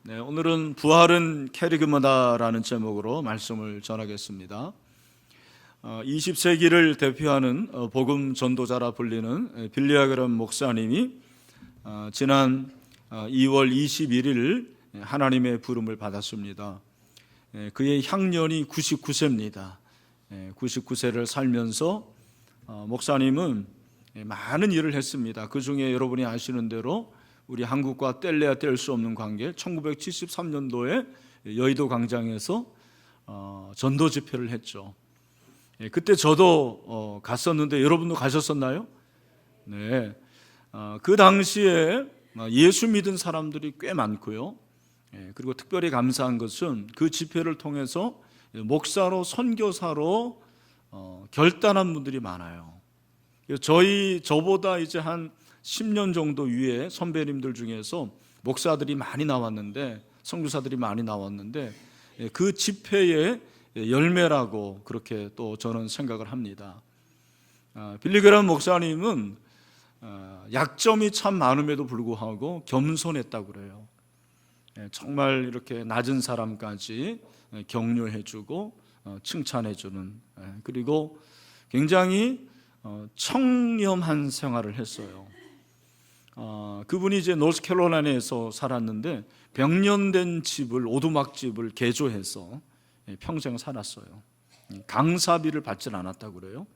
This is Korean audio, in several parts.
네, 오늘은 부활은 캐리그마다라는 제목으로 말씀을 전하겠습니다. 20세기를 대표하는 복음 전도자라 불리는 빌리 그램 목사님이 지난 2월 21일 하나님의 부름을 받았습니다. 그의 향년이 99세입니다. 99세를 살면서 목사님은 많은 일을 했습니다. 그 중에 여러분이 아시는 대로 우리 한국과 뗄래야 뗄 수 없는 관계, 1973년도에 여의도 광장에서 전도 집회를 했죠. 그때 저도 갔었는데 여러분도 가셨었나요? 네. 그 당시에 예수 믿은 사람들이 꽤 많고요. 그리고 특별히 감사한 것은 그 집회를 통해서 목사로, 선교사로 결단한 분들이 많아요. 저보다 이제 한 10년 정도 위에 선배님들 중에서 목사들이 많이 나왔는데, 선교사들이 많이 나왔는데 그 집회의 열매라고 그렇게 또 저는 생각을 합니다. 빌리 그램 목사님은 약점이 참 많음에도 불구하고 겸손했다고 그래요. 정말 이렇게 낮은 사람까지 격려해주고 칭찬해주는, 그리고 굉장히 청렴한 생활을 했어요. 그분이 이제 노스캐롤라이나에서 살았는데 100년 된 집을, 오두막집을 개조해서 평생 살았어요. 강사비를 받질 않았다고 그래요.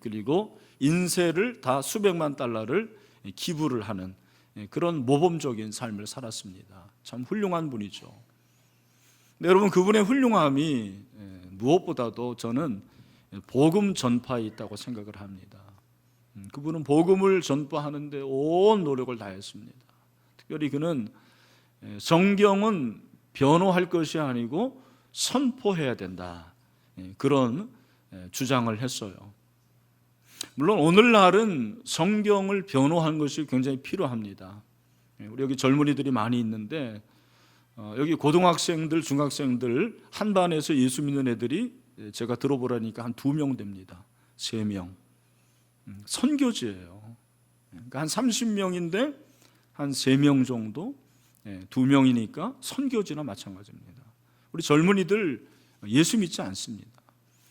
그리고 인세를 다 수백만 달러를 기부를 하는 그런 모범적인 삶을 살았습니다. 참 훌륭한 분이죠. 근데 여러분, 그분의 훌륭함이 무엇보다도 저는 복음 전파에 있다고 생각을 합니다. 그분은 복음을 전파하는데 온 노력을 다했습니다. 특별히 그는 성경은 변호할 것이 아니고 선포해야 된다, 그런 주장을 했어요. 물론 오늘날은 성경을 변호하는 것이 굉장히 필요합니다. 우리 여기 젊은이들이 많이 있는데 여기 고등학생들, 중학생들 한 반에서 예수 믿는 애들이 제가 들어보라니까 한 2명 됩니다. 3명. 선교지예요. 그러니까 한 30명인데 한 3명 정도, 2명이니까 선교지나 마찬가지입니다. 우리 젊은이들 예수 믿지 않습니다.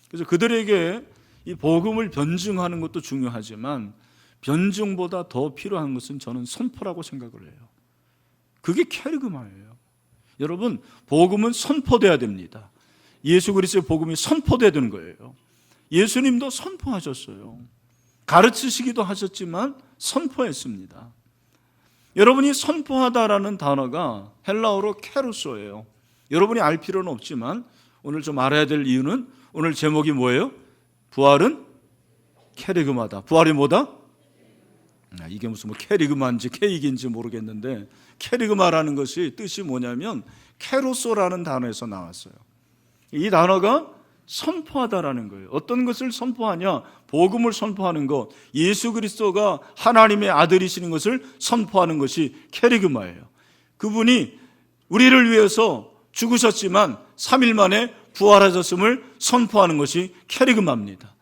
그래서 그들에게 이 복음을 변증하는 것도 중요하지만 변증보다 더 필요한 것은 저는 선포라고 생각을 해요. 그게 캐리그마예요. 여러분, 복음은 선포돼야 됩니다. 예수 그리스도의 복음이 선포돼야 되는 거예요. 예수님도 선포하셨어요. 가르치시기도 하셨지만 선포했습니다. 여러분이 선포하다라는 단어가 헬라어로 케루소예요. 여러분이 알 필요는 없지만 오늘 좀 알아야 될 이유는, 오늘 제목이 뭐예요? 부활은 캐리그마다. 부활이 뭐다? 이게 무슨 캐리그마인지 케이크인지 모르겠는데, 캐리그마라는 것이 뜻이 뭐냐면 케루소라는 단어에서 나왔어요. 이 단어가 선포하다라는 거예요. 어떤 것을 선포하냐? 복음을 선포하는 것, 예수 그리스도가 하나님의 아들이시는 것을 선포하는 것이 캐리그마예요. 그분이 우리를 위해서 죽으셨지만 3일 만에 부활하셨음을 선포하는 것이 캐리그마입니다.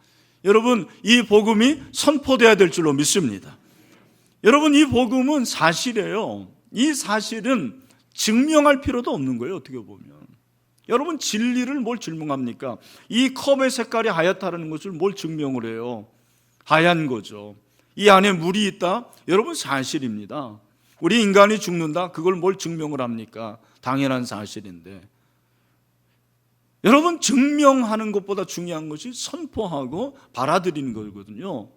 여러분, 이 복음이 선포돼야 될 줄로 믿습니다. 여러분, 이 복음은 사실이에요. 이 사실은 증명할 필요도 없는 거예요. 어떻게 보면 여러분, 진리를 뭘 증명합니까? 이 컵의 색깔이 하얗다는 것을 뭘 증명을 해요? 하얀 거죠. 이 안에 물이 있다? 여러분, 사실입니다. 우리 인간이 죽는다? 그걸 뭘 증명을 합니까? 당연한 사실인데, 여러분, 증명하는 것보다 중요한 것이 선포하고 받아들이는 거거든요.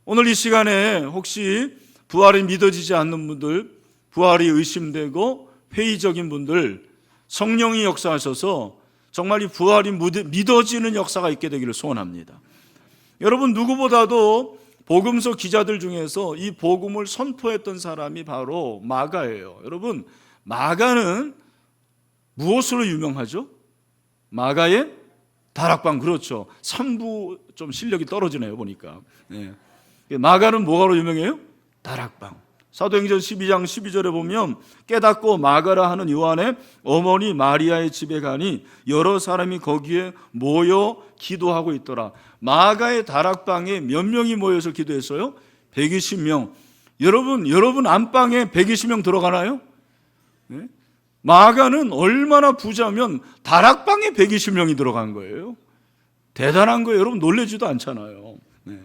오늘 이 시간에 혹시 부활이 믿어지지 않는 분들, 부활이 의심되고 회의적인 분들, 성령이 역사하셔서 정말 이 부활이 믿어지는 역사가 있게 되기를 소원합니다. 여러분, 누구보다도 복음서 기자들 중에서 이 복음을 선포했던 사람이 바로 마가예요. 여러분, 마가는 무엇으로 유명하죠? 마가의 다락방. 그렇죠. 3부 좀 실력이 떨어지네요, 보니까. 마가는 뭐가로 유명해요? 다락방. 사도행전 12장 12절에 보면, 깨닫고 마가라 하는 요한의 어머니 마리아의 집에 가니 여러 사람이 거기에 모여 기도하고 있더라. 마가의 다락방에 몇 명이 모여서 기도했어요? 120명. 여러분 안방에 120명 들어가나요? 네? 마가는 얼마나 부자면 다락방에 120명이 들어간 거예요. 대단한 거예요. 여러분 놀라지도 않잖아요. 네.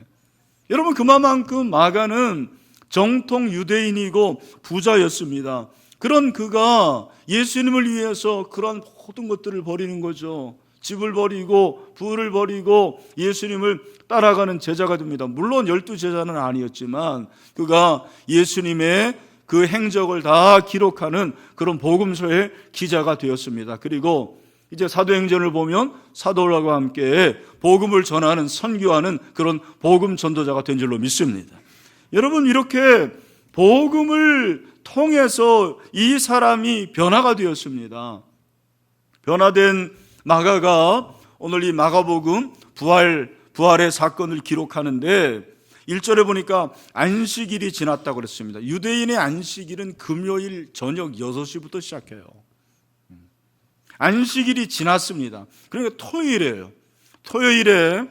여러분 그만큼 마가는 정통 유대인이고 부자였습니다. 그런 그가 예수님을 위해서 그런 모든 것들을 버리는 거죠. 집을 버리고 부를 버리고 예수님을 따라가는 제자가 됩니다. 물론 12제자는 아니었지만 그가 예수님의 그 행적을 다 기록하는 그런 복음서의 기자가 되었습니다. 그리고 이제 사도행전을 보면 사도들과 함께 복음을 전하는, 선교하는 그런 복음 전도자가 된 줄로 믿습니다. 여러분 이렇게 복음을 통해서 이 사람이 변화가 되었습니다. 변화된 마가가 오늘 이 마가복음 부활의 사건을 기록하는데 1절에 보니까 안식일이 지났다고 그랬습니다. 유대인의 안식일은 금요일 저녁 6시부터 시작해요. 안식일이 지났습니다. 그러니까 토요일이에요. 토요일에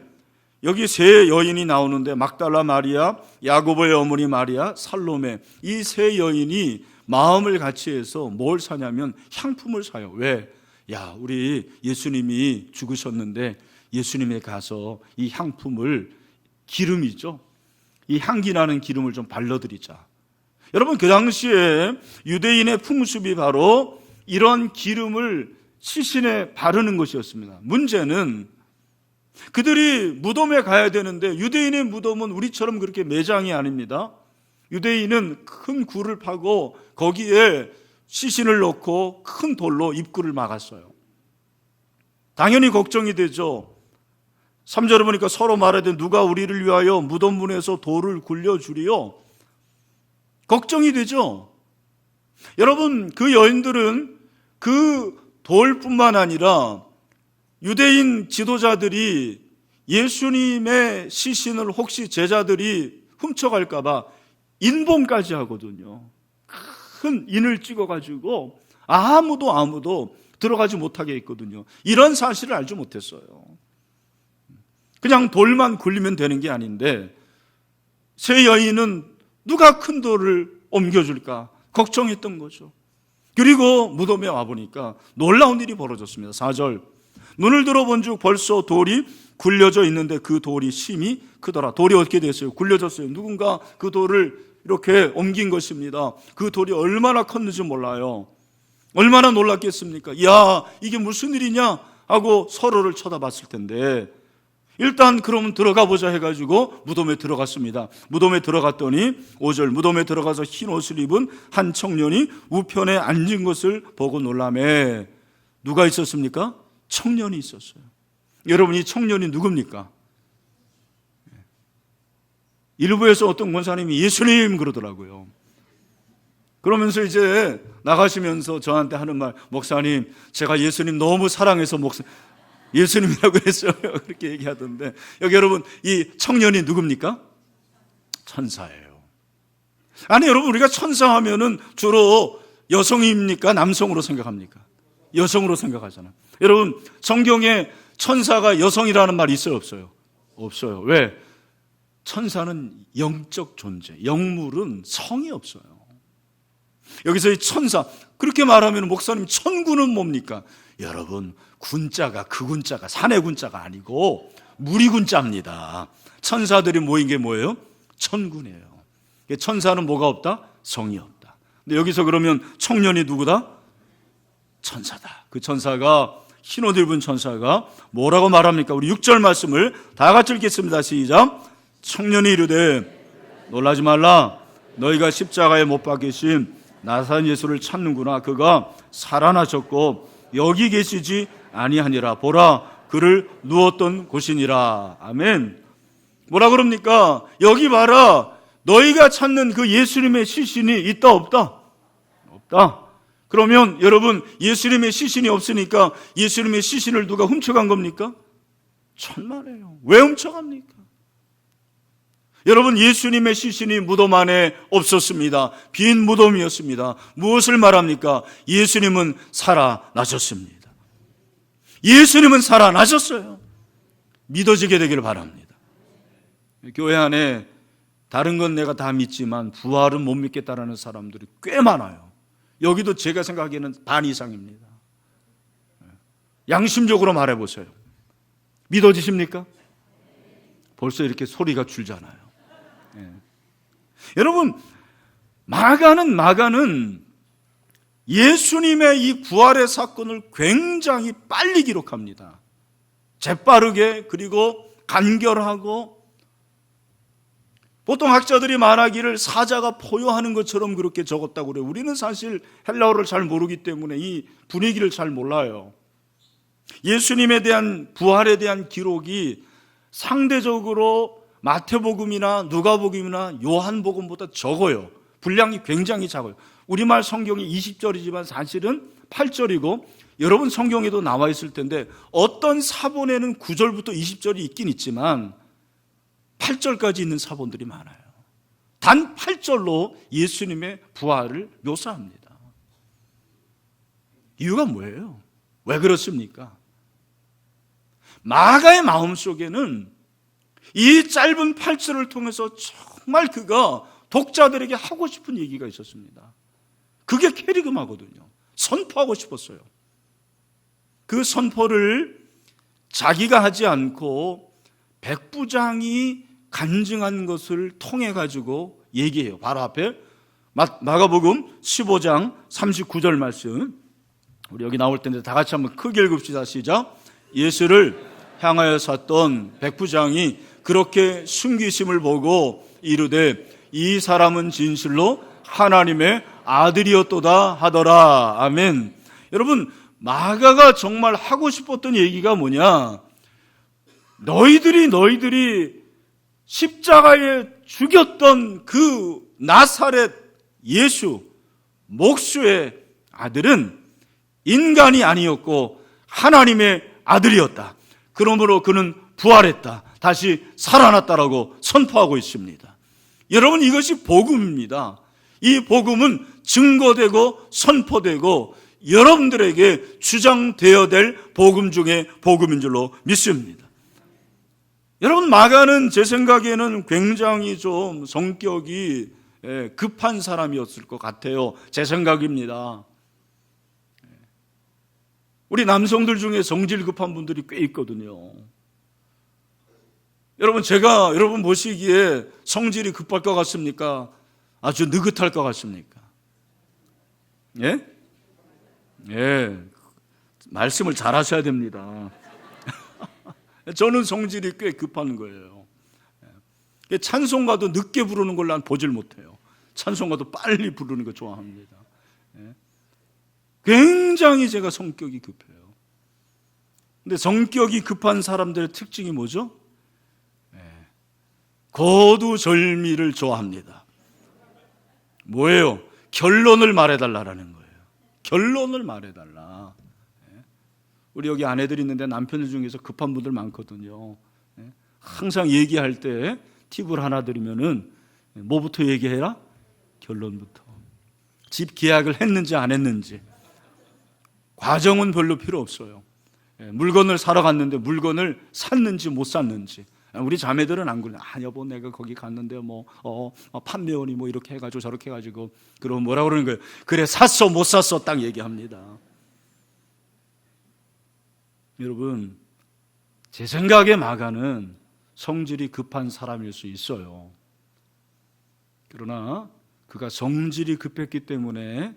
여기 세 여인이 나오는데 막달라 마리아, 야고보의 어머니 마리아, 살로메, 이 세 여인이 마음을 같이 해서 뭘 사냐면 향품을 사요. 왜? 야, 우리 예수님이 죽으셨는데 예수님에 가서 이 향품을, 기름이죠, 이 향기 나는 기름을 좀 발라드리자. 여러분 그 당시에 유대인의 풍습이 바로 이런 기름을 시신에 바르는 것이었습니다. 문제는 그들이 무덤에 가야 되는데 유대인의 무덤은 우리처럼 그렇게 매장이 아닙니다. 유대인은 큰 굴을 파고 거기에 시신을 넣고 큰 돌로 입구를 막았어요. 당연히 걱정이 되죠. 3절에 보니까 서로 말하되 누가 우리를 위하여 무덤 문에서 돌을 굴려주리요. 걱정이 되죠. 여러분 그 여인들은 그 돌뿐만 아니라 유대인 지도자들이 예수님의 시신을 혹시 제자들이 훔쳐갈까 봐 인봉까지 하거든요. 큰 인을 찍어가지고 아무도 들어가지 못하게 했거든요. 이런 사실을 알지 못했어요. 그냥 돌만 굴리면 되는 게 아닌데 세 여인은 누가 큰 돌을 옮겨줄까 걱정했던 거죠. 그리고 무덤에 와보니까 놀라운 일이 벌어졌습니다. 4절, 눈을 들어본 즉 벌써 돌이 굴려져 있는데 그 돌이 심히 크더라. 돌이 어떻게 됐어요? 굴려졌어요. 누군가 그 돌을 이렇게 옮긴 것입니다. 그 돌이 얼마나 컸는지 몰라요. 얼마나 놀랐겠습니까? 야, 이게 무슨 일이냐 하고 서로를 쳐다봤을 텐데 일단 그러면 들어가 보자 해가지고 무덤에 들어갔습니다. 무덤에 들어갔더니 5절, 무덤에 들어가서 흰 옷을 입은 한 청년이 우편에 앉은 것을 보고 놀라매. 누가 있었습니까? 청년이 있었어요. 여러분 이 청년이 누굽니까? 일부에서 어떤 권사님이 예수님 그러더라고요. 그러면서 이제 나가시면서 저한테 하는 말, 목사님 제가 예수님 너무 사랑해서 예수님이라고 했어요. 그렇게 얘기하던데 여기 여러분 이 청년이 누굽니까? 천사예요. 아니 여러분 우리가 천사하면은 주로 여성입니까? 남성으로 생각합니까? 여성으로 생각하잖아요. 여러분 성경에 천사가 여성이라는 말이 있어요? 없어요? 없어요. 왜? 천사는 영적 존재, 영물은 성이 없어요. 여기서 이 천사, 그렇게 말하면 목사님 천군은 뭡니까? 여러분 군자가 그 군자가 산의 군자가 아니고 무리 군자입니다. 천사들이 모인 게 뭐예요? 천군이에요. 천사는 뭐가 없다? 성이 없다. 근데 여기서 그러면 청년이 누구다? 천사다. 그 천사가 흰 옷 입은 천사가 뭐라고 말합니까? 우리 6절 말씀을 다 같이 읽겠습니다. 시작. 청년이 이르되 놀라지 말라. 너희가 십자가에 못 박히신 나사렛 예수를 찾는구나. 그가 살아나셨고 여기 계시지 아니하니라. 보라 그를 누웠던 곳이니라. 아멘. 뭐라 그럽니까? 여기 봐라. 너희가 찾는 그 예수님의 시신이 있다 없다? 없다. 그러면 여러분 예수님의 시신이 없으니까 예수님의 시신을 누가 훔쳐간 겁니까? 천만에요. 왜 훔쳐갑니까? 여러분 예수님의 시신이 무덤 안에 없었습니다. 빈 무덤이었습니다. 무엇을 말합니까? 예수님은 살아나셨습니다. 예수님은 살아나셨어요. 믿어지게 되기를 바랍니다. 교회 안에 다른 건 내가 다 믿지만 부활은 못 믿겠다라는 사람들이 꽤 많아요. 여기도 제가 생각하기에는 반 이상입니다. 양심적으로 말해보세요. 믿어지십니까? 벌써 이렇게 소리가 줄잖아요. 여러분, 마가는 예수님의 이 부활의 사건을 굉장히 빨리 기록합니다. 재빠르게, 그리고 간결하고, 보통 학자들이 말하기를 사자가 포효하는 것처럼 그렇게 적었다고 그래요. 우리는 사실 헬라어를 잘 모르기 때문에 이 분위기를 잘 몰라요. 예수님에 대한 부활에 대한 기록이 상대적으로 마태복음이나 누가복음이나 요한복음보다 적어요. 분량이 굉장히 작아요. 우리말 성경이 20절이지만 사실은 8절이고, 여러분 성경에도 나와 있을 텐데 어떤 사본에는 9절부터 20절이 있긴 있지만 8절까지 있는 사본들이 많아요. 단 8절로 예수님의 부활을 묘사합니다. 이유가 뭐예요? 왜 그렇습니까? 마가의 마음속에는 이 짧은 8절을 통해서 정말 그가 독자들에게 하고 싶은 얘기가 있었습니다. 그게 캐리그마거든요. 선포하고 싶었어요. 그 선포를 자기가 하지 않고 백부장이 간증한 것을 통해 가지고 얘기해요. 바로 앞에 마가복음 15장 39절 말씀, 우리 여기 나올 텐데 다 같이 한번 크게 읽읍시다. 시작. 예수를 향하여 샀던 백부장이 그렇게 숨기심을 보고 이르되 이 사람은 진실로 하나님의 아들이었도다 하더라. 아멘. 여러분, 마가가 정말 하고 싶었던 얘기가 뭐냐? 너희들이 십자가에 죽였던 그 나사렛 예수, 목수의 아들은 인간이 아니었고 하나님의 아들이었다. 그러므로 그는 부활했다. 다시 살아났다라고 선포하고 있습니다. 여러분, 이것이 복음입니다. 이 복음은 증거되고 선포되고 여러분들에게 주장되어야 될 복음 중에 복음인 줄로 믿습니다. 여러분, 마가는 제 생각에는 굉장히 좀 성격이 급한 사람이었을 것 같아요. 제 생각입니다. 우리 남성들 중에 성질 급한 분들이 꽤 있거든요. 여러분, 제가 여러분 보시기에 성질이 급할 것 같습니까? 아주 느긋할 것 같습니까? 예? 예. 말씀을 잘 하셔야 됩니다. 저는 성질이 꽤 급한 거예요. 찬송가도 늦게 부르는 걸 난 보질 못해요. 찬송가도 빨리 부르는 거 좋아합니다. 굉장히 제가 성격이 급해요. 근데 성격이 급한 사람들의 특징이 뭐죠? 거두절미를 좋아합니다. 뭐예요? 결론을 말해달라는 거예요. 결론을 말해달라. 우리 여기 아내들이 있는데 남편들 중에서 급한 분들 많거든요. 항상 얘기할 때 팁을 하나 드리면은 뭐부터 얘기해라? 결론부터. 집 계약을 했는지 안 했는지. 과정은 별로 필요 없어요. 물건을 사러 갔는데 물건을 샀는지 못 샀는지. 우리 자매들은 안 그래요. 여보, 내가 거기 갔는데 판매원이 이렇게 해가지고 저렇게 해가지고, 그럼 뭐라 그러는 거예요? 그래, 샀어 못 샀어 딱 얘기합니다. 여러분, 제 생각에 마가는 성질이 급한 사람일 수 있어요. 그러나 그가 성질이 급했기 때문에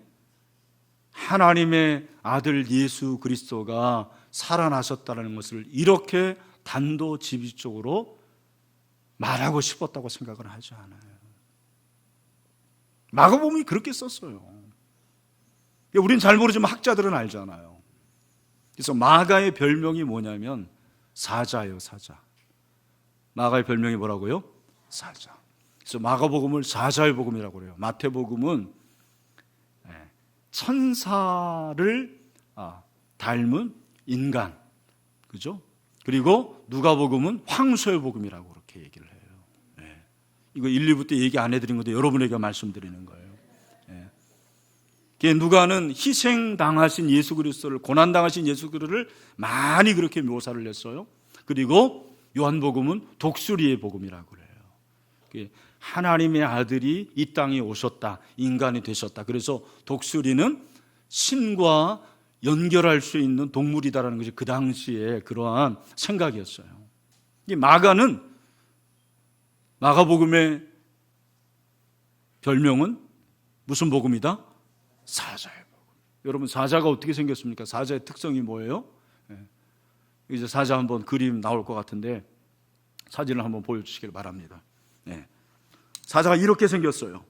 하나님의 아들 예수 그리스도가 살아나셨다는 것을 이렇게 단도직입적으로 말하고 싶었다고 생각을 하지 않아요. 마가복음이 그렇게 썼어요. 우린 잘 모르지만 학자들은 알잖아요. 그래서 마가의 별명이 뭐냐면 사자예요, 사자. 마가의 별명이 뭐라고요? 사자. 그래서 마가복음을 사자의 복음이라고 그래요. 마태복음은 천사를 닮은 인간, 그죠? 그리고 누가복음은 황소의 복음이라고 그렇게 얘기를 해요. 이거 1, 2부 때 얘기 안 해드린 건데 여러분에게 말씀드리는 거예요. 누가는 희생당하신 예수 그리스도를, 고난당하신 예수 그리스도를 많이 그렇게 묘사를 했어요. 그리고 요한복음은 독수리의 복음이라고 그래요. 하나님의 아들이 이 땅에 오셨다, 인간이 되셨다. 그래서 독수리는 신과 연결할 수 있는 동물이다라는 것이 그 당시에 그러한 생각이었어요. 이 마가복음의 별명은 무슨 복음이다? 사자의 복음. 여러분, 사자가 어떻게 생겼습니까? 사자의 특성이 뭐예요? 이제 사자 한번 그림 나올 것 같은데 사진을 한번 보여주시길 바랍니다. 사자가 이렇게 생겼어요.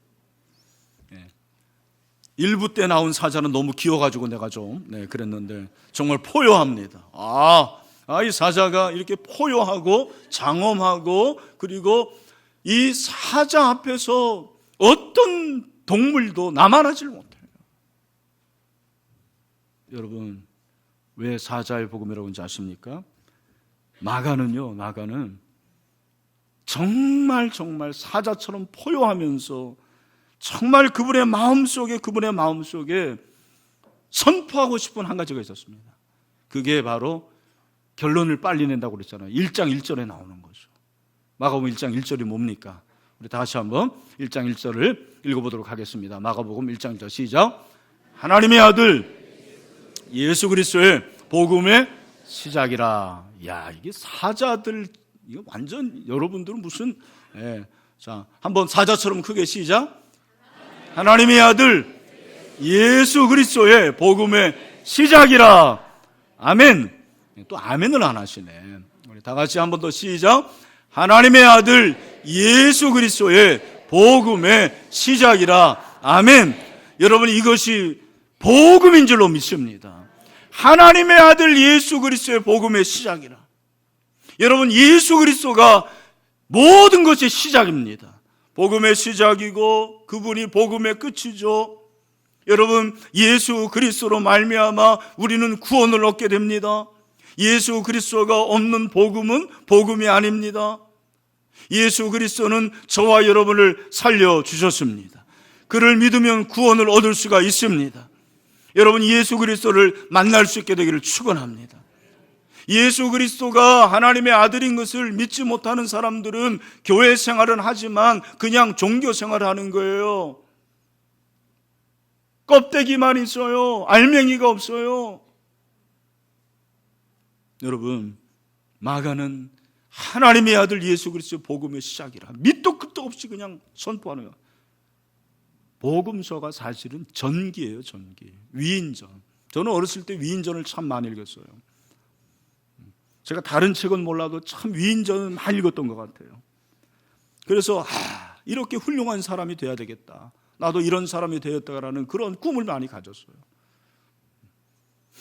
1부 때 나온 사자는 너무 귀여가지고 내가 좀 그랬는데 정말 포효합니다. 이 사자가 이렇게 포효하고 장엄하고, 그리고 이 사자 앞에서 어떤 동물도 나만하질 못해요. 여러분, 왜 사자의 복음이라고 하는지 아십니까? 마가는 정말 사자처럼 포효하면서 정말 그분의 마음속에 선포하고 싶은 한 가지가 있었습니다. 그게 바로 결론을 빨리 낸다고 그랬잖아요. 1장 1절에 나오는 거죠. 마가복음 1장 1절이 뭡니까? 우리 다시 한번 1장 1절을 읽어보도록 하겠습니다. 마가복음 1장 1절 시작. 하나님의 아들 예수 그리스도의 복음의 시작이라. 이게 사자들, 이거 완전 여러분들은 무슨 자, 한번 사자처럼 크게 시작. 하나님의 아들 예수 그리스도의 복음의 시작이라. 아멘. 또 아멘을 안 하시네. 우리 다 같이 한 번 더 시작. 하나님의 아들 예수 그리스도의 복음의 시작이라. 아멘. 여러분, 이것이 복음인 줄로 믿습니다. 하나님의 아들 예수 그리스도의 복음의 시작이라. 여러분, 예수 그리스도가 모든 것의 시작입니다. 복음의 시작이고 그분이 복음의 끝이죠. 여러분, 예수 그리스도로 말미암아 우리는 구원을 얻게 됩니다. 예수 그리스도가 없는 복음은 복음이 아닙니다. 예수 그리스도는 저와 여러분을 살려주셨습니다. 그를 믿으면 구원을 얻을 수가 있습니다. 여러분, 예수 그리스도를 만날 수 있게 되기를 축원합니다. 예수 그리스도가 하나님의 아들인 것을 믿지 못하는 사람들은 교회 생활은 하지만 그냥 종교 생활을 하는 거예요. 껍데기만 있어요. 알맹이가 없어요. 여러분, 마가는 하나님의 아들 예수 그리스도의 복음의 시작이라 밑도 끝도 없이 그냥 선포하는 거예요. 복음서가 사실은 전기예요, 전기. 위인전. 저는 어렸을 때 위인전을 참 많이 읽었어요. 제가 다른 책은 몰라도 참 위인전은 많이 읽었던 것 같아요. 그래서 이렇게 훌륭한 사람이 돼야 되겠다, 나도 이런 사람이 되었다라는 그런 꿈을 많이 가졌어요.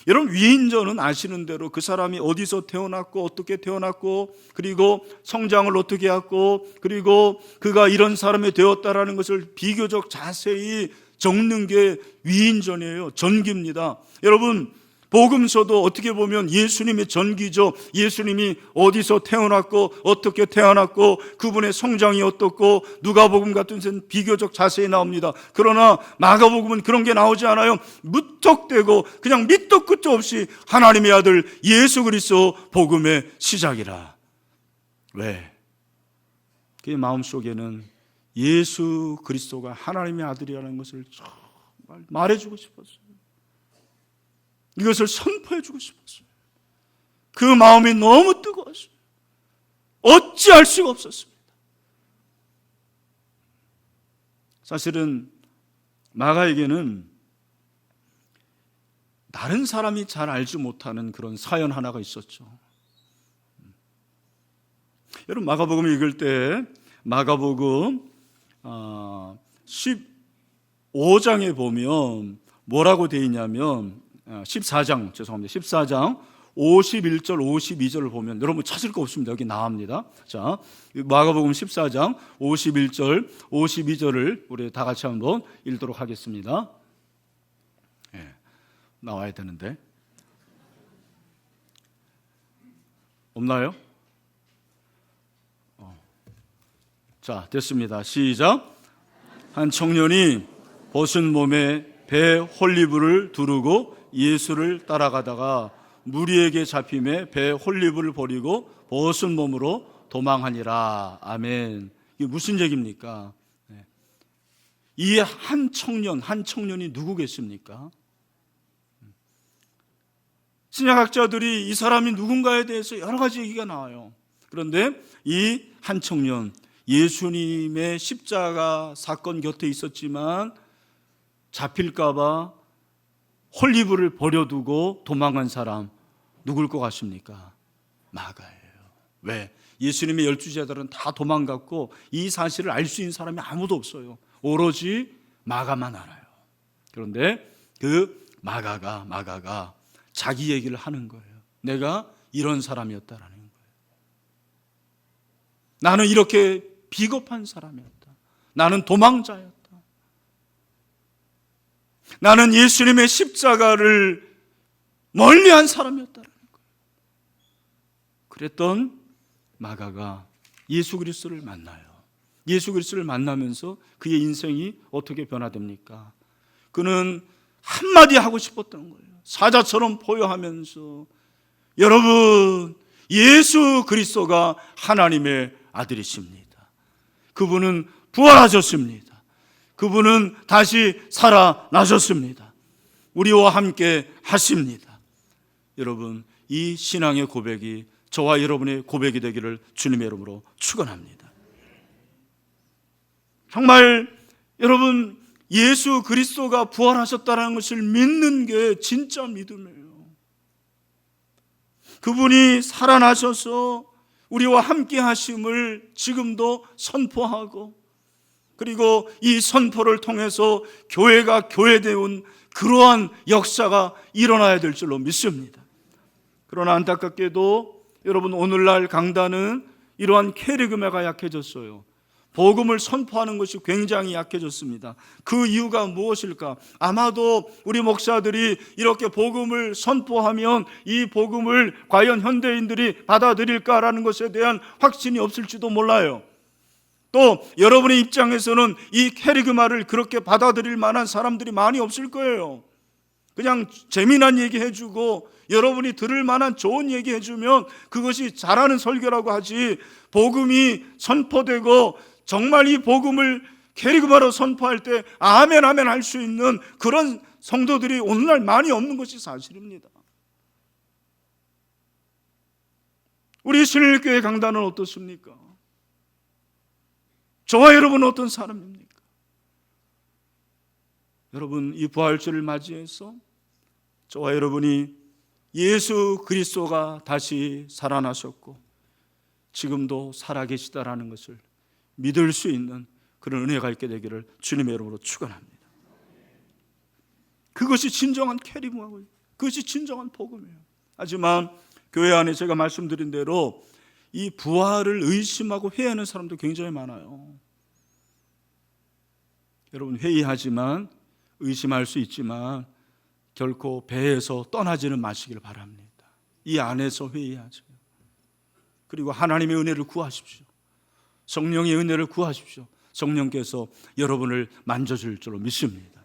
여러분, 위인전은 아시는 대로 그 사람이 어디서 태어났고 어떻게 태어났고 그리고 성장을 어떻게 했고 그리고 그가 이런 사람이 되었다라는 것을 비교적 자세히 적는 게 위인전이에요. 전기입니다. 여러분, 복음서도 어떻게 보면 예수님의 전기죠. 예수님이 어디서 태어났고 어떻게 태어났고 그분의 성장이 어떻고 누가복음 같은 데는 비교적 자세히 나옵니다. 그러나 마가복음은 그런 게 나오지 않아요. 무턱대고 그냥 밑도 끝도 없이 하나님의 아들 예수 그리스도 복음의 시작이라. 왜? 그의 마음속에는 예수 그리스도가 하나님의 아들이라는 것을 정말 말해주고 싶었어요. 이것을 선포해주고 싶었어요. 그 마음이 너무 뜨거웠어요. 어찌할 수가 없었습니다. 사실은 마가에게는 다른 사람이 잘 알지 못하는 그런 사연 하나가 있었죠. 여러분, 마가복음 읽을 때 마가복음 15장에 보면 뭐라고 되어 있냐면 14장 51절 52절을 보면 여러분 찾을 거 없습니다. 여기 나옵니다. 자, 마가복음 14장 51절 52절을 우리 다 같이 한번 읽도록 하겠습니다. 나와야 되는데 없나요? 자, 됐습니다. 시작. 한 청년이 벗은 몸에 배 홀리브를 두르고 예수를 따라가다가 무리에게 잡힘에 배 홀리브를 버리고 벗은 몸으로 도망하니라. 아멘. 이게 무슨 얘기입니까? 이 한 청년이 누구겠습니까? 신약학자들이 이 사람이 누군가에 대해서 여러 가지 얘기가 나와요. 그런데 이 한 청년, 예수님의 십자가 사건 곁에 있었지만 잡힐까봐 홀리브를 버려두고 도망간 사람 누굴 것 같습니까? 마가예요. 왜? 예수님의 12제자들은 다 도망갔고 이 사실을 알 수 있는 사람이 아무도 없어요. 오로지 마가만 알아요. 그런데 그 마가가 자기 얘기를 하는 거예요. 내가 이런 사람이었다라는 거예요. 나는 이렇게 비겁한 사람이었다. 나는 도망자였다. 나는 예수님의 십자가를 멀리한 사람이었다라는 거예요. 그랬던 마가가 예수 그리스도를 만나요. 예수 그리스도를 만나면서 그의 인생이 어떻게 변화됩니까? 그는 한마디 하고 싶었던 거예요. 사자처럼 포효하면서 여러분, 예수 그리스도가 하나님의 아들이십니다. 그분은 부활하셨습니다. 그분은 다시 살아나셨습니다. 우리와 함께 하십니다. 여러분, 이 신앙의 고백이 저와 여러분의 고백이 되기를 주님의 이름으로 축원합니다. 정말 여러분, 예수 그리스도가 부활하셨다는 것을 믿는 게 진짜 믿음이에요. 그분이 살아나셔서 우리와 함께 하심을 지금도 선포하고, 그리고 이 선포를 통해서 교회가 교회되온 그러한 역사가 일어나야 될 줄로 믿습니다. 그러나 안타깝게도 여러분, 오늘날 강단은 이러한 캐리그마가 약해졌어요. 복음을 선포하는 것이 굉장히 약해졌습니다. 그 이유가 무엇일까? 아마도 우리 목사들이 이렇게 복음을 선포하면 이 복음을 과연 현대인들이 받아들일까라는 것에 대한 확신이 없을지도 몰라요. 또 여러분의 입장에서는 이 캐리그마를 그렇게 받아들일 만한 사람들이 많이 없을 거예요. 그냥 재미난 얘기 해주고 여러분이 들을 만한 좋은 얘기 해주면 그것이 잘하는 설교라고 하지, 복음이 선포되고 정말 이 복음을 캐리그마로 선포할 때 아멘 아멘 할 수 있는 그런 성도들이 오늘날 많이 없는 것이 사실입니다. 우리 신일교회 강단은 어떻습니까? 저와 여러분은 어떤 사람입니까? 여러분, 이 부활주를 맞이해서 저와 여러분이 예수 그리스도가 다시 살아나셨고 지금도 살아계시다라는 것을 믿을 수 있는 그런 은혜가 있게 되기를 주님의 이름으로 축원합니다. 그것이 진정한 캐리그마고 그것이 진정한 복음이에요. 하지만 교회 안에 제가 말씀드린 대로 이 부활을 의심하고 회의하는 사람도 굉장히 많아요. 여러분, 회의하지만 의심할 수 있지만 결코 배에서 떠나지는 마시길 바랍니다. 이 안에서 회의하죠. 그리고 하나님의 은혜를 구하십시오. 성령의 은혜를 구하십시오. 성령께서 여러분을 만져줄 줄로 믿습니다.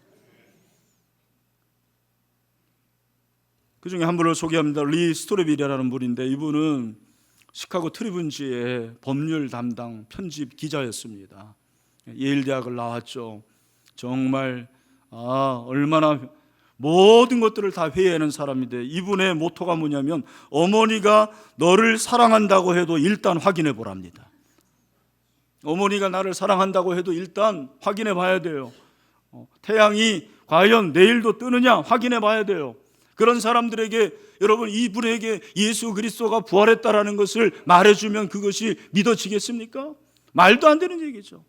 그 중에 한 분을 소개합니다. 리 스토레빌이라는 분인데 이분은 시카고 트리뷴지의 법률 담당 편집 기자였습니다. 예일대학을 나왔죠. 정말 얼마나 모든 것들을 다 회의하는 사람인데 이분의 모토가 뭐냐면 어머니가 너를 사랑한다고 해도 일단 확인해 보랍니다. 어머니가 나를 사랑한다고 해도 일단 확인해 봐야 돼요. 태양이 과연 내일도 뜨느냐 확인해 봐야 돼요. 그런 사람들에게 여러분, 이분에게 예수 그리스도가 부활했다라는 것을 말해주면 그것이 믿어지겠습니까? 말도 안 되는 얘기죠.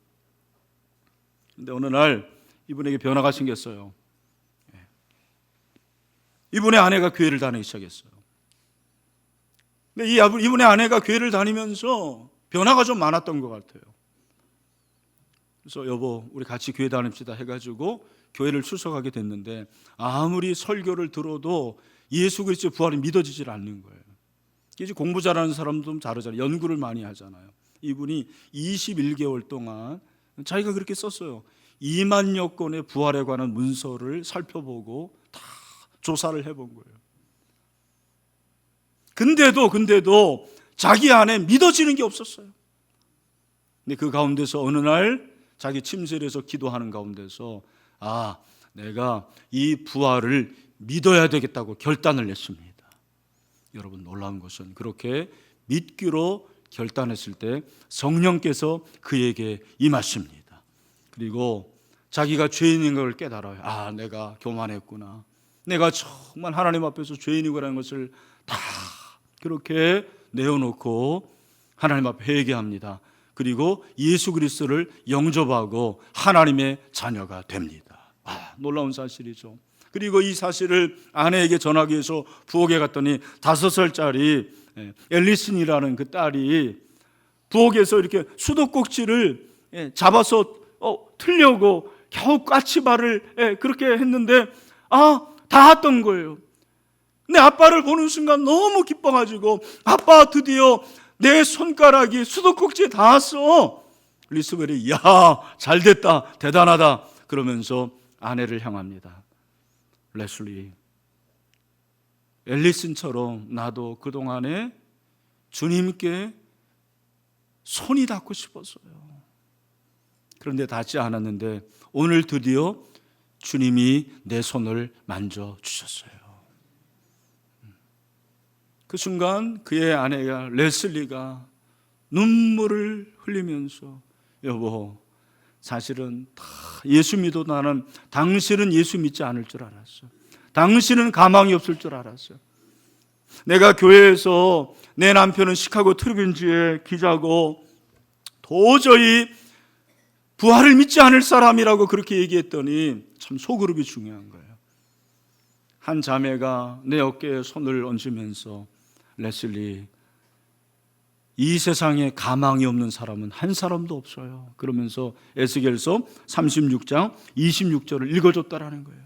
그런데 어느 날 이분에게 변화가 생겼어요. 이분의 아내가 교회를 다니기 시작했어요. 근데 이분의 아내가 교회를 다니면서 변화가 좀 많았던 것 같아요. 그래서 여보, 우리 같이 교회 다닙시다 해가지고 교회를 출석하게 됐는데 아무리 설교를 들어도 예수 그리스도의 부활이 믿어지질 않는 거예요. 이제 공부 잘하는 사람도 좀 다르잖아요. 연구를 많이 하잖아요. 이분이 21개월 동안 자기가 그렇게 썼어요. 2만여 건의 부활에 관한 문서를 살펴보고 다 조사를 해본 거예요. 근데도 자기 안에 믿어지는 게 없었어요. 근데 그 가운데서 어느 날 자기 침실에서 기도하는 가운데서 내가 이 부활을 믿어야 되겠다고 결단을 했습니다. 여러분, 놀라운 것은 그렇게 믿기로 결단했을 때 성령께서 그에게 임하십니다. 그리고 자기가 죄인인 걸 깨달아요. 내가 교만했구나. 내가 정말 하나님 앞에서 죄인이구나는 것을 다 그렇게 내어놓고 하나님 앞에 회개합니다. 그리고 예수 그리스도를 영접하고 하나님의 자녀가 됩니다. 놀라운 사실이죠. 그리고 이 사실을 아내에게 전하기 위해서 부엌에 갔더니 5살짜리 앨리슨이라는 그 딸이 부엌에서 이렇게 수도꼭지를 잡아서 틀려고 겨우 까치발을 그렇게 했는데 닿았던 거예요. 근데 아빠를 보는 순간 너무 기뻐가지고 아빠 드디어 내 손가락이 수도꼭지에 닿았어. 리스벨이 잘됐다, 대단하다 그러면서 아내를 향합니다. 레슬리, 앨리슨처럼 나도 그동안에 주님께 손이 닿고 싶었어요. 그런데 닿지 않았는데 오늘 드디어 주님이 내 손을 만져주셨어요. 그 순간 그의 아내가 레슬리가 눈물을 흘리면서 여보, 사실은 다 예수 믿어도 나는 당신은 예수 믿지 않을 줄 알았어. 당신은 가망이 없을 줄 알았어. 내가 교회에서 내 남편은 시카고 트리뷴지의 기자고 도저히 부활을 믿지 않을 사람이라고 그렇게 얘기했더니 참 소그룹이 중요한 거예요. 한 자매가 내 어깨에 손을 얹으면서 레슬리, 이 세상에 가망이 없는 사람은 한 사람도 없어요. 그러면서 에스겔서 36장 26절을 읽어줬다라는 거예요.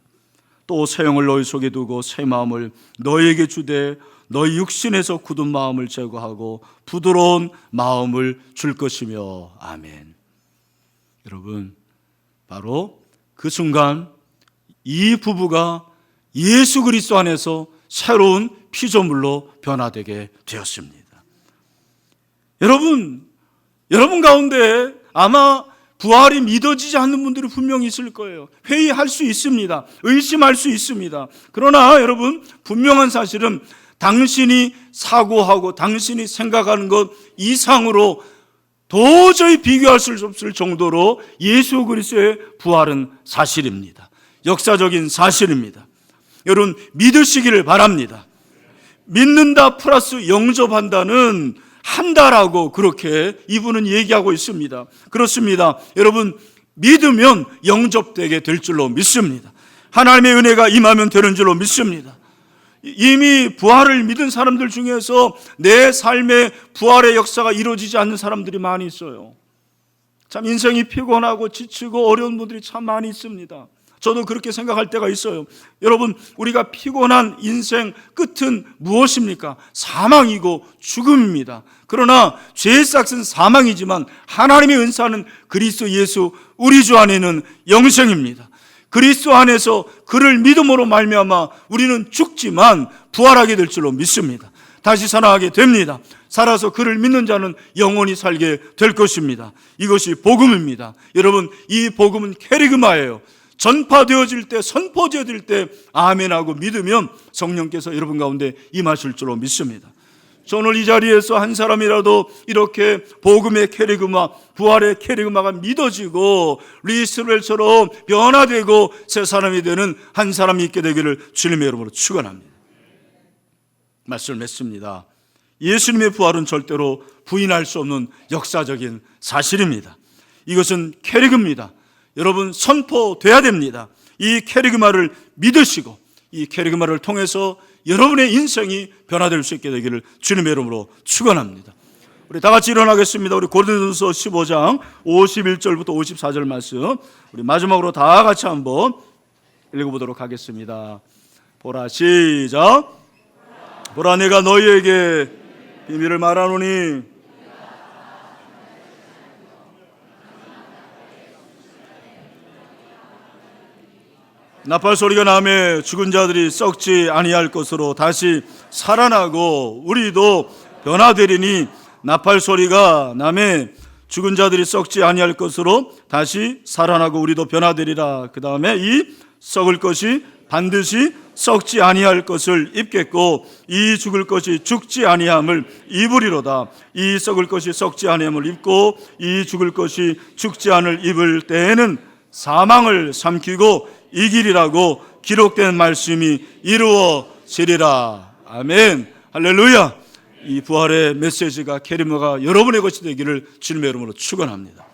또 새 영을 너희 속에 두고 새 마음을 너희에게 주되 너희 육신에서 굳은 마음을 제거하고 부드러운 마음을 줄 것이며 아멘. 여러분, 바로 그 순간 이 부부가 예수 그리스도 안에서 새로운 피조물로 변화되게 되었습니다. 여러분 가운데 아마 부활이 믿어지지 않는 분들이 분명히 있을 거예요. 회의할 수 있습니다. 의심할 수 있습니다. 그러나 여러분, 분명한 사실은 당신이 사고하고 당신이 생각하는 것 이상으로 도저히 비교할 수 없을 정도로 예수 그리스도의 부활은 사실입니다. 역사적인 사실입니다. 여러분, 믿으시기를 바랍니다. 믿는다 플러스 영접한다는 한다라고 그렇게 이분은 얘기하고 있습니다. 그렇습니다. 여러분, 믿으면 영접되게 될 줄로 믿습니다. 하나님의 은혜가 임하면 되는 줄로 믿습니다. 이미 부활을 믿은 사람들 중에서 내 삶의 부활의 역사가 이루어지지 않는 사람들이 많이 있어요. 참 인생이 피곤하고 지치고 어려운 분들이 참 많이 있습니다. 저도 그렇게 생각할 때가 있어요. 여러분, 우리가 피곤한 인생 끝은 무엇입니까? 사망이고 죽음입니다. 그러나 죄의 싹은 사망이지만 하나님의 은사는 그리스도 예수 우리 주 안에는 영생입니다. 그리스도 안에서 그를 믿음으로 말미암아 우리는 죽지만 부활하게 될 줄로 믿습니다. 다시 살아나게 됩니다. 살아서 그를 믿는 자는 영원히 살게 될 것입니다. 이것이 복음입니다. 여러분, 이 복음은 캐리그마예요. 전파되어질 때, 선포되어질 때 아멘하고 믿으면 성령께서 여러분 가운데 임하실 줄로 믿습니다. 저 오늘 이 자리에서 한 사람이라도 이렇게 복음의 캐리그마, 부활의 캐리그마가 믿어지고 리스벨처럼 변화되고 새 사람이 되는 한 사람이 있게 되기를 주님의 이름으로 축원합니다. 말씀을 맺습니다. 예수님의 부활은 절대로 부인할 수 없는 역사적인 사실입니다. 이것은 캐리그마입니다. 여러분, 선포돼야 됩니다. 이 캐리그마를 믿으시고 이 캐리그마를 통해서 여러분의 인생이 변화될 수 있게 되기를 주님의 이름으로 축원합니다. 우리 다 같이 일어나겠습니다. 우리 고린도전서 15장 51절부터 54절 말씀 우리 마지막으로 다 같이 한번 읽어보도록 하겠습니다. 보라, 시작. 보라, 내가 너희에게 비밀을 말하노니 나팔 소리가 나매 죽은 자들이 썩지 아니할 것으로 다시 살아나고 우리도 변화되리니 나팔 소리가 나매 죽은 자들이 썩지 아니할 것으로 다시 살아나고 우리도 변화되리라. 그 다음에 이 썩을 것이 반드시 썩지 아니할 것을 입겠고 이 죽을 것이 죽지 아니함을 입으리로다. 이 썩을 것이 썩지 아니함을 입고 이 죽을 것이 죽지 않을 입을 때에는 사망을 삼키고 이기리라고 기록된 말씀이 이루어지리라. 아멘. 할렐루야. 이 부활의 메시지가 캐리모가 여러분의 것이 되기를 주님의 이름으로 축원합니다.